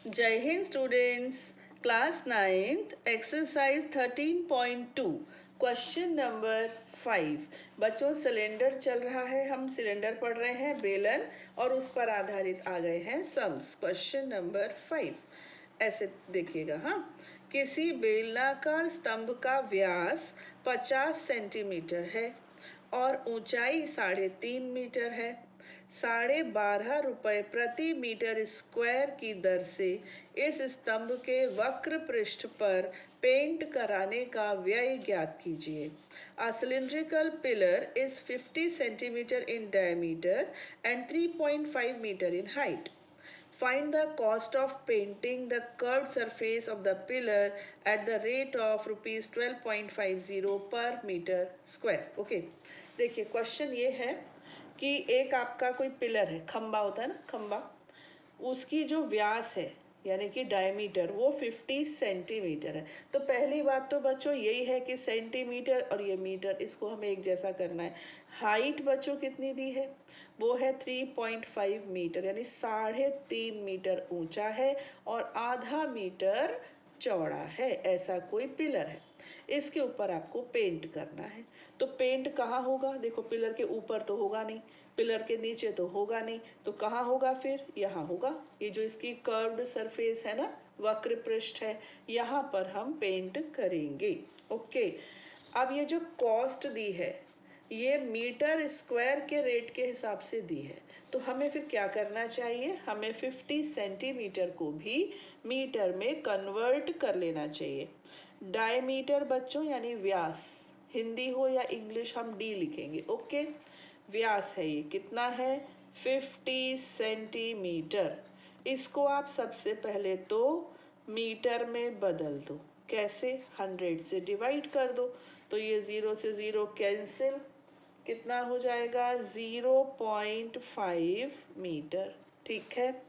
जय Hind students. Class 9th exercise 13.2 question number 5। बच्चों cylinder चल रहा है, हम सिलेंडर पढ़ रहे हैं बेलन और उस पर आधारित आ गए हैं सम्स। क्वेश्चन नंबर 5 ऐसे देखिएगा। हाँ, किसी बेलनाकार स्तंभ का व्यास 50 सेंटीमीटर है और ऊंचाई 3.5 मीटर है। 12.5 रुपये प्रति मीटर स्क्वायर की दर से इस स्तंभ के वक्र पृष्ठ पर पेंट कराने का व्यय ज्ञात कीजिए। A cylindrical pillar is 50 centimeter in diameter and 3.5 meter in height. Find the cost of painting the curved surface of the pillar at the rate of rupees 12.50 per meter square. Okay, देखिए question ये है कि एक आपका कोई pillar है, खंबा होता है ना, खंबा, उसकी जो व्यास है यानी कि डायमीटर वो 50 सेंटीमीटर है। तो पहली बात तो बच्चों यही है कि सेंटीमीटर और ये मीटर, इसको हमें एक जैसा करना है। हाइट बच्चों कितनी दी है, वो है 3.5 मीटर यानी 3.5 मीटर ऊंचा है और आधा मीटर चौड़ा है। ऐसा कोई पिलर है, इसके ऊपर आपको पेंट करना है। तो पेंट कहाँ होगा, देखो पिलर के ऊपर तो होगा नहीं, पिलर के नीचे तो होगा नहीं, तो कहाँ होगा फिर, यहाँ होगा। ये जो इसकी कर्व्ड सरफेस है ना, वक्र पृष्ठ है, यहाँ पर हम पेंट करेंगे। ओके, अब ये जो कॉस्ट दी है ये मीटर स्क्वायर के रेट के हिसाब से दी है, तो हमें फिर क्या करना चाहिए, हमें 50 सेंटीमीटर को भी मीटर में कन्वर्ट कर लेना चाहिए। डायमीटर बच्चों यानी व्यास, हिंदी हो या इंग्लिश हम डी लिखेंगे। ओके, व्यास है ये, कितना है, 50 सेंटीमीटर। इसको आप सबसे पहले तो मीटर में बदल दो। कैसे, 100 से डिवाइड कर दो, तो ये 0 से 0 कैंसिल, कितना हो जाएगा, 0.5 मीटर। ठीक है,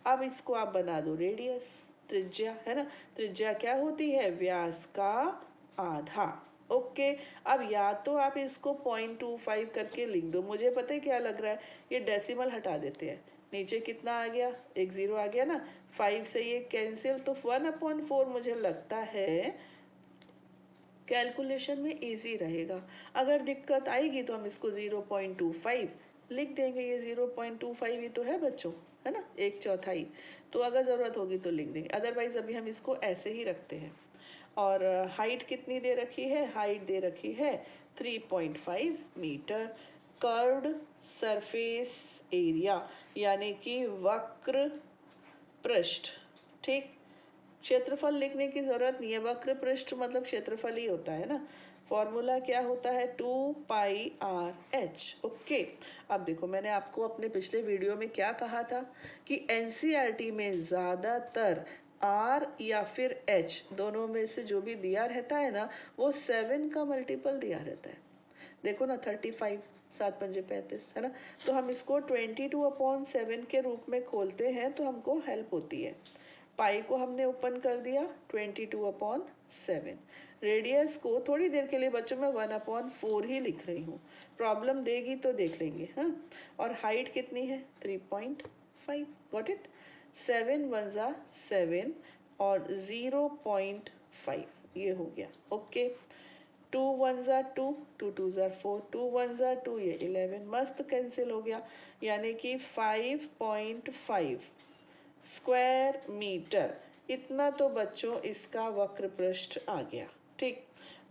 अब इसको आप बना दो रेडियस, त्रिज्या है ना। त्रिज्या क्या होती है, व्यास का आधा। ओके, अब या तो आप इसको 0.25 करके लिख दो, मुझे पता है क्या लग रहा है, ये डेसिमल हटा देते हैं, नीचे कितना आ गया, एक जीरो आ गया ना, 5 से ये कैंसिल, तो 1/4 मुझे लगता है कैलकुलेशन में इजी रहेगा। अगर दिक्कत आएगी तो हम इसको 0.25 लिख देंगे, ये 0.25 ही तो है बच्चों, है ना, 1/4। तो अगर ज़रूरत होगी तो लिख देंगे, अदरवाइज अभी हम इसको ऐसे ही रखते हैं। और हाइट कितनी दे रखी है, हाइट दे रखी है 3.5 मीटर। कर्व्ड सरफेस एरिया यानी कि वक्र पृष्ठ, ठीक, क्षेत्रफल लिखने की जरूरत नहीं है, वक्र पृष्ठ मतलब क्षेत्रफल ही होता है ना। फॉर्मूला क्या होता है, 2πr/h। ओके, अब देखो मैंने आपको अपने पिछले वीडियो में क्या कहा था कि एनसीईआरटी में ज़्यादातर r या फिर h दोनों में से जो भी दिया रहता है ना, वो 7 का मल्टीपल दिया रहता है। देखो ना, 35, 7×5 = 35, है ना। तो हम इसको 22/7 के रूप में खोलते हैं तो हमको हेल्प होती है। पाई को हमने ओपन कर दिया, 22/7। रेडियस को थोड़ी देर के लिए बच्चों मैं 1/4 ही लिख रही हूँ, प्रॉब्लम देगी तो देख लेंगे। हाँ, और हाइट कितनी है, 3.5। गॉट इट, 7 × 1 = 7 और 0.5 ये हो गया। ओके, 2 × 1 = 2, 2 × 2 = 4, 2 × 1 = 2, ये 11, मस्त कैंसिल हो गया, यानी कि 5.5 स्क्वायर मीटर। इतना तो बच्चों इसका वक्र पृष्ठ आ गया। ठीक,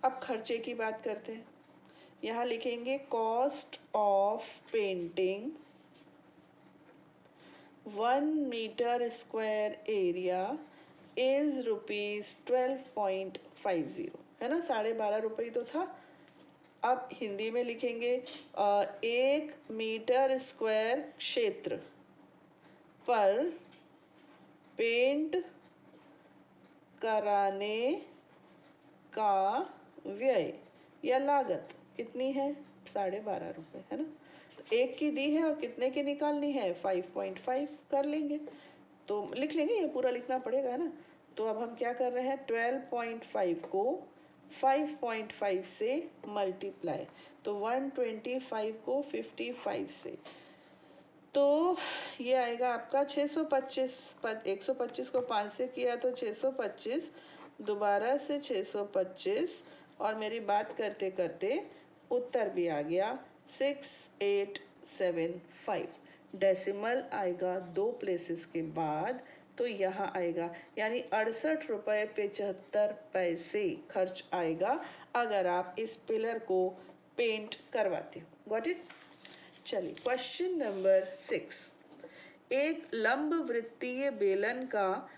अब खर्चे की बात करते हैं। यहाँ लिखेंगे cost of painting 1 metre square area is ₹12.50, है ना, 12.5 रुपये तो था। अब हिंदी में लिखेंगे 1 मीटर स्क्वायर क्षेत्र पर पेंट कराने का व्यय या लागत कितनी है, 12.5 रुपये, है ना। तो एक की दी है और कितने की निकालनी है, 5.5 कर लेंगे, तो लिख लेंगे, ये पूरा लिखना पड़ेगा, है ना। तो अब हम क्या कर रहे हैं, 12.5 को 5.5 से मल्टीप्लाई, तो 125 को 55 से तो ये आएगा आपका 625। 125 को 5 से किया तो 625, दोबारा से 625, और मेरी बात करते करते उत्तर भी आ गया 6875। डेसिमल आएगा 2 प्लेसेस के बाद, तो यहाँ आएगा, यानी 68 रुपये 75 पैसे खर्च आएगा अगर आप इस पिलर को पेंट करवाते हो। Got it? चलिए क्वेश्चन नंबर 6। एक लंब वृत्तीय बेलन का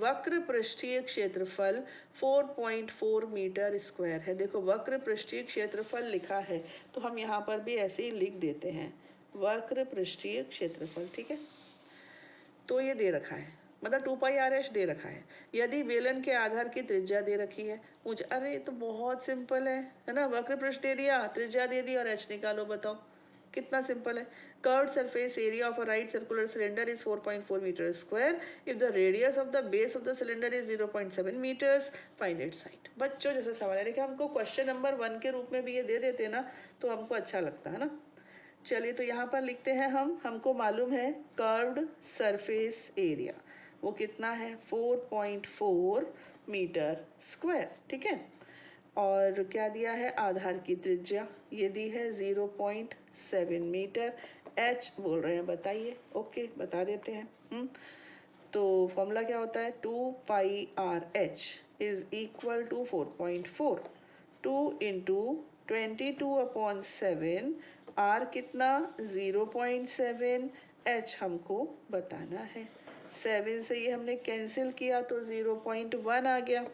वक्र पृष्ठीय क्षेत्रफल 4.4 मीटर स्क्वायर है। देखो वक्र पृष्ठीय क्षेत्रफल लिखा है तो हम यहाँ पर भी ऐसे ही लिख देते हैं, वक्र पृष्ठीय क्षेत्रफल। ठीक है, तो ये दे रखा है, मतलब 2πr/h दे रखा है। यदि बेलन के आधार की त्रिज्या दे रखी है, मुझे, अरे ये तो बहुत सिंपल है ना। वक्र पृष्ठ दे दिया, त्रिज्या दे दी और h निकालो। बताओ कितना सिंपल है। Curved surface area of a right circular cylinder is 4.4 metre square if the radius of the base of the cylinder is 0.7 metres, find its side. बच्चों जैसे सवाल है, देखिए हमको क्वेश्चन नंबर 1 के रूप में भी ये दे देते ना तो हमको अच्छा लगता है ना। चलिए तो यहाँ पर लिखते हैं हमको मालूम है कर्व्ड सरफेस एरिया वो कितना है, 4.4 मीटर स्क्वायर। ठीक है, और क्या दिया है, आधार की त्रिज्या ये दी है 0.7 मीटर। h बोल रहे हैं, बताइए। ओके, बता देते हैं। तो फॉर्मूला क्या होता है, 2πr/h is equal to 4.4, 2 into 22/7, r कितना 0.7, h हमको बताना है। 7 से ये हमने कैंसिल किया तो 0.1 आ गया।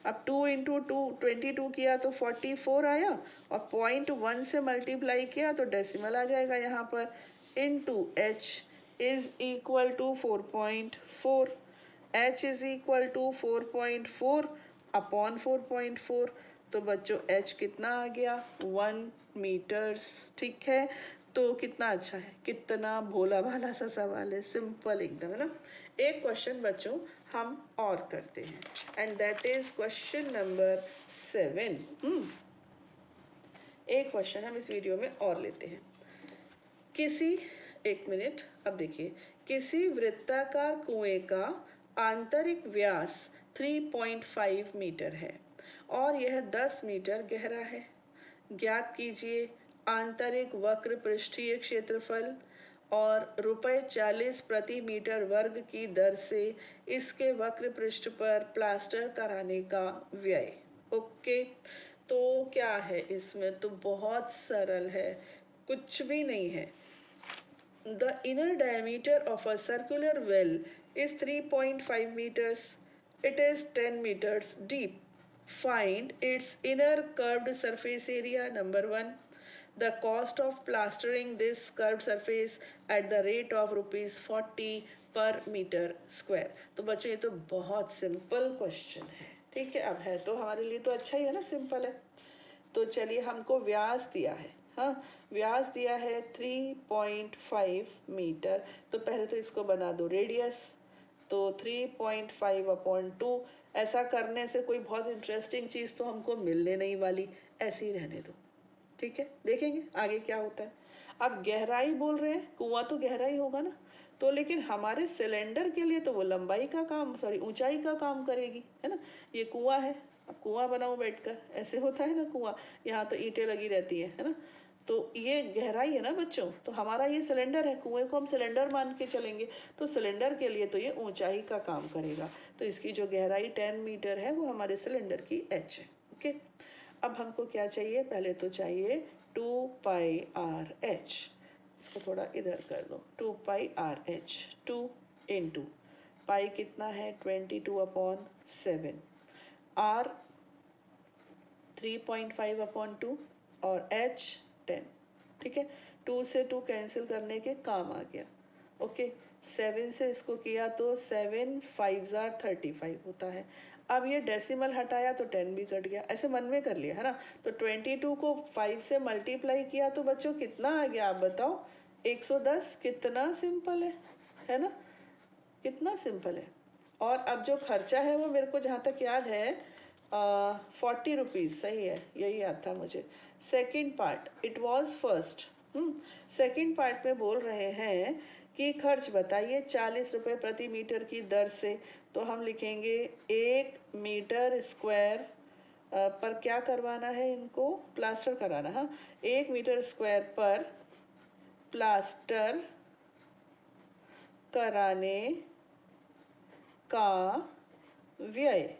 अब 2 इंटू 22 किया तो 44 आया, और 0.1 से मल्टीप्लाई किया तो डेसिमल आ जाएगा यहाँ पर, into h is equal to 4.4, h is equal to 4.4 upon 4.4। तो बच्चों h कितना आ गया, 1 मीटर्स। ठीक है, तो कितना अच्छा है, कितना भोला भाला सा सवाल है, सिंपल एकदम, है ना। एक क्वेश्चन बच्चों हम और करते हैं, and that is question number 7। एक क्वेश्चन हम इस वीडियो में और लेते हैं। एक मिनट, अब देखिए, किसी वृत्ताकार कुएं का आंतरिक व्यास 3.5 मीटर है और यह 10 मीटर गहरा है। ज्ञात कीजिए आंतरिक वक्र पृष्ठीय क्षेत्रफल और ₹40 प्रति मीटर वर्ग की दर से इसके वक्र पृष्ठ पर प्लास्टर कराने का व्यय। ओके, तो क्या है इसमें, तो बहुत सरल है, कुछ भी नहीं है। The inner diameter of a circular well is 3.5 meters. It is 10 meters deep. Find its inner curved surface area, number 1. The cost of plastering this curved surface at the rate of ₹40 per meter square. तो बच्चों ये तो बहुत simple question है। ठीक है, अब है तो हमारे लिए तो अच्छा ही है ना, सिंपल है। तो चलिए, हमको व्यास दिया है, हाँ व्यास दिया है 3.5 मीटर। तो पहले तो इसको बना दो रेडियस, तो 3.5/2। ऐसा करने से कोई बहुत इंटरेस्टिंग चीज़ तो हमको मिलने नहीं वाली, ऐसे ही रहने दो। ठीक है, देखेंगे आगे क्या होता है। अब गहराई बोल रहे हैं, कुआं तो गहरा ही होगा ना, तो लेकिन हमारे सिलेंडर के लिए तो वो लंबाई का काम, सॉरी ऊंचाई का काम करेगी, है ना। ये कुआं है, अब कुआं बनाओ बैठकर, ऐसे होता है ना कुआं, यहाँ तो ईंटें लगी रहती है ना। तो ये गहराई है ना बच्चों, तो हमारा ये सिलेंडर है, कुएं को हम सिलेंडर मान के चलेंगे, तो सिलेंडर के लिए तो ये ऊंचाई का काम करेगा। तो इसकी जो गहराई 10 मीटर है वो हमारे सिलेंडर की h है। ओके, अब हमको क्या चाहिए, पहले तो चाहिए 2πr/h। इसको थोड़ा इधर कर दो, 2πr/h, 2 इंटू पाई कितना है 22/7, r 3.5/2 और h 10। ठीक है, 2 से 2 कैंसिल करने के काम आ गया। ओके, 7 से इसको किया तो 7 5 35 होता है। अब ये डेसिमल हटाया तो 10 भी कट गया, ऐसे मन में कर लिया है ना। तो 22 को 5 से मल्टीप्लाई किया तो बच्चों कितना आ गया, आप बताओ, 110। कितना सिंपल है ना, कितना सिंपल है। और अब जो खर्चा है वो मेरे को जहाँ तक याद है 40 रुपीज़, सही है, यही याद था मुझे। Second part, it was first second part में बोल रहे हैं कि खर्च बताइए 40 रुपये प्रति मीटर की दर से। तो हम लिखेंगे 1 मीटर स्क्वायर पर क्या करवाना है, इनको प्लास्टर कराना। हाँ, 1 मीटर स्क्वायर पर प्लास्टर कराने का व्यय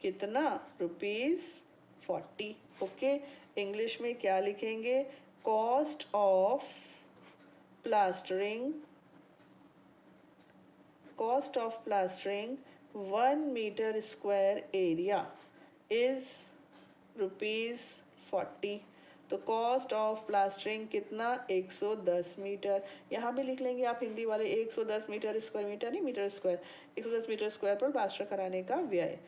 कितना, ₹40। ओके, इंग्लिश में क्या लिखेंगे, cost of plastering 1 metre square area is ₹40। तो कॉस्ट ऑफ प्लास्टरिंग कितना, 110 मीटर। यहाँ भी लिख लेंगे आप हिंदी वाले 110 मीटर स्क्वायर, मीटर नहीं मीटर स्क्वायर, 110 मीटर स्क्वायर पर प्लास्टर कराने का व्यय।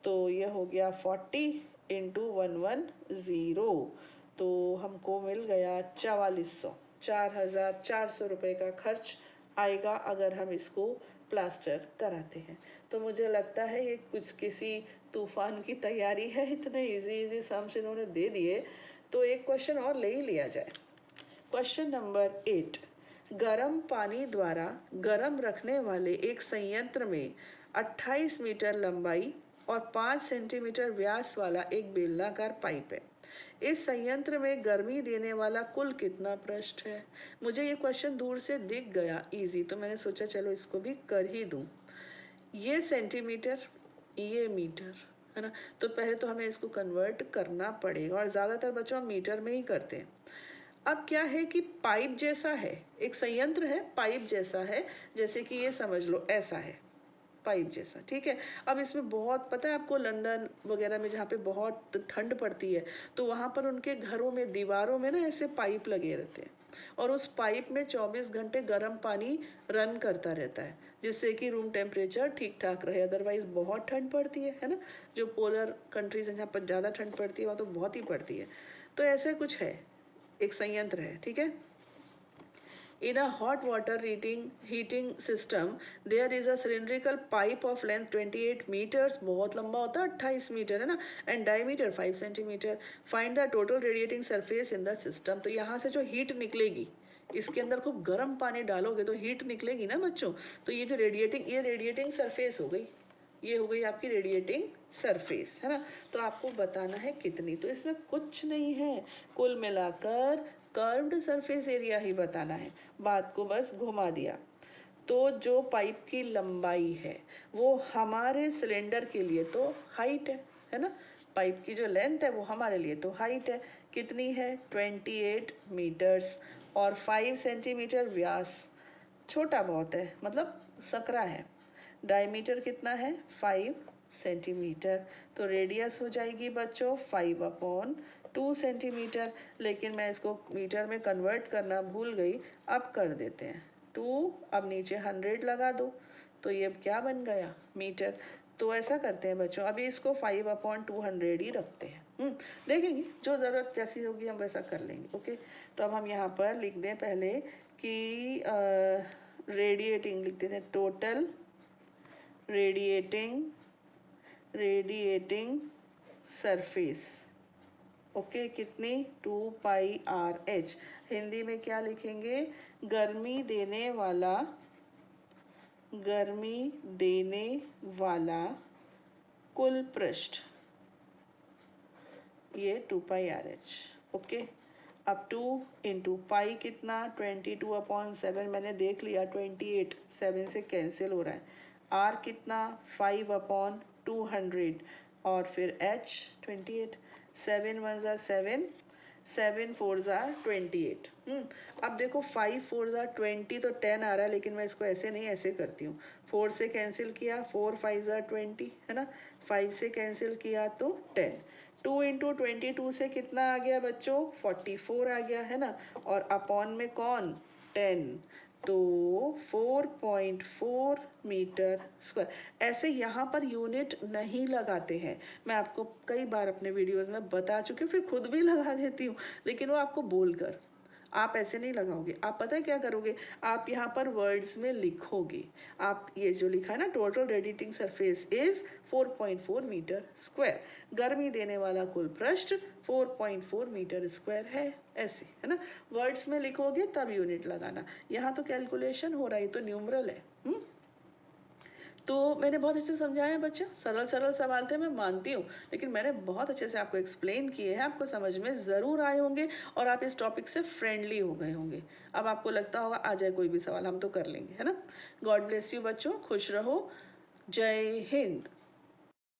तो ये हो गया 40 इंटू 110, तो हमको मिल गया 4,400 रुपये का खर्च आएगा अगर हम इसको प्लास्टर कराते हैं। तो मुझे लगता है ये कुछ किसी तूफान की तैयारी है, इतने इजी सम्स इन्होंने दे दिए, तो एक क्वेश्चन और ले ही लिया जाए। क्वेश्चन नंबर 8, गर्म पानी द्वारा गर्म रखने वाले एक संयंत्र में 28 मीटर लंबाई और 5 सेंटीमीटर व्यास वाला एक बेलनाकार पाइप है। इस संयंत्र में गर्मी देने वाला कुल कितना पृष्ठ है। मुझे ये क्वेश्चन दूर से दिख गया इजी, तो मैंने सोचा चलो इसको भी कर ही दूं। ये सेंटीमीटर, ये मीटर है ना, तो पहले तो हमें इसको कन्वर्ट करना पड़ेगा, और ज़्यादातर बच्चों हम मीटर में ही करते हैं। अब क्या है कि पाइप जैसा है, एक संयंत्र है, पाइप जैसा है, जैसे कि ये समझ लो ऐसा है, पाइप जैसा, ठीक है। अब इसमें बहुत, पता है आपको, लंदन वगैरह में जहाँ पे बहुत ठंड पड़ती है, तो वहाँ पर उनके घरों में दीवारों में ना ऐसे पाइप लगे रहते हैं, और उस पाइप में 24 घंटे गर्म पानी रन करता रहता है, जिससे कि रूम टेम्परेचर ठीक ठाक रहे। अदरवाइज बहुत ठंड पड़ती है ना, जो पोलर कंट्रीज हैं जहाँ पर ज़्यादा ठंड पड़ती है वहाँ तो बहुत ही पड़ती है। तो ऐसा कुछ है, एक संयंत्र है, ठीक है। In a hot water heating system, there is a cylindrical pipe of length 28 meters, बहुत लंबा होता है, 28 मीटर है ना, and diameter 5 centimetre. Find the total radiating surface in the system। तो यहाँ से जो हीट निकलेगी, इसके अंदर खूब गर्म पानी डालोगे तो हीट निकलेगी ना बच्चों, तो ये जो रेडिएटिंग सरफेस हो गई, ये हो गई आपकी रेडिएटिंग सरफेस, है ना। तो आपको बताना है कितनी, तो इसमें कुछ नहीं है, कुल मिलाकर कर्व्ड सरफेस एरिया ही बताना है। बात को बस घुमा दिया। तो जो पाइप की लंबाई है वो हमारे सिलेंडर के लिए तो हाइट है ना, पाइप की जो लेंथ है वो हमारे लिए तो हाइट है, कितनी है, 28 मीटर्स, और 5 सेंटीमीटर व्यास, छोटा बहुत है, मतलब सकरा है। डायमीटर कितना है, 5 सेंटीमीटर। तो रेडियस हो जाएगी बच्चों 5/2 सेंटीमीटर, लेकिन मैं इसको मीटर में कन्वर्ट करना भूल गई, अब कर देते हैं 2, अब नीचे 100 लगा दो, तो ये क्या बन गया, मीटर। तो ऐसा करते हैं बच्चों, अभी इसको 5/200 ही रखते हैं। देखेंगे जो ज़रूरत जैसी होगी हम वैसा कर लेंगे। ओके, तो अब हम यहाँ पर लिख दें पहले कि रेडिएटिंग लिख देते हैं, टोटल रेडिएटिंग सरफेस, ओके, कितनी, 2πRH। हिंदी में क्या लिखेंगे, गर्मी देने वाला कुल पृष्ठ, ये 2πRH। ओके, अब 2 इंटू पाई कितना, 22/7, मैंने देख लिया 28 7 से कैंसिल हो रहा है, आर कितना 5/200, और फिर H 28, 7 1 7, 7 4 28। अब देखो 5 4 20, तो 10 आ रहा है, लेकिन मैं इसको ऐसे नहीं, ऐसे करती हूँ, 4 से कैंसिल किया, 4 5 20 है ना, 5 से कैंसिल किया तो 10, 2 इंटू 22 से कितना आ गया बच्चों, 44 आ गया है ना, और अपॉन में कौन, 10, तो 4.4 मीटर स्क्वायर। ऐसे यहाँ पर यूनिट नहीं लगाते हैं, मैं आपको कई बार अपने वीडियोस में बता चुकी हूँ, फिर खुद भी लगा देती हूँ, लेकिन वो आपको बोलकर, आप ऐसे नहीं लगाओगे, आप पता है क्या करोगे, आप यहाँ पर वर्ड्स में लिखोगे। आप ये जो लिखा है ना, total radiating surface is 4.4 metre square, गर्मी देने वाला कुल पृष्ठ 4.4 मीटर स्क्वायर है, ऐसे है ना। वर्ड्स में लिखोगे तब यूनिट लगाना। यहाँ तो कैलकुलेशन हो रहा है, तो न्यूमरल है। तो मैंने बहुत अच्छे से समझाया है बच्चा, सरल सरल सवाल थे मैं मानती हूँ, लेकिन मैंने बहुत अच्छे से आपको एक्सप्लेन किए हैं, आपको समझ में ज़रूर आए होंगे और आप इस टॉपिक से फ्रेंडली हो गए होंगे। अब आपको लगता होगा आ जाए कोई भी सवाल, हम तो कर लेंगे, है ना। गॉड ब्लेस यू बच्चों, खुश रहो, जय हिंद।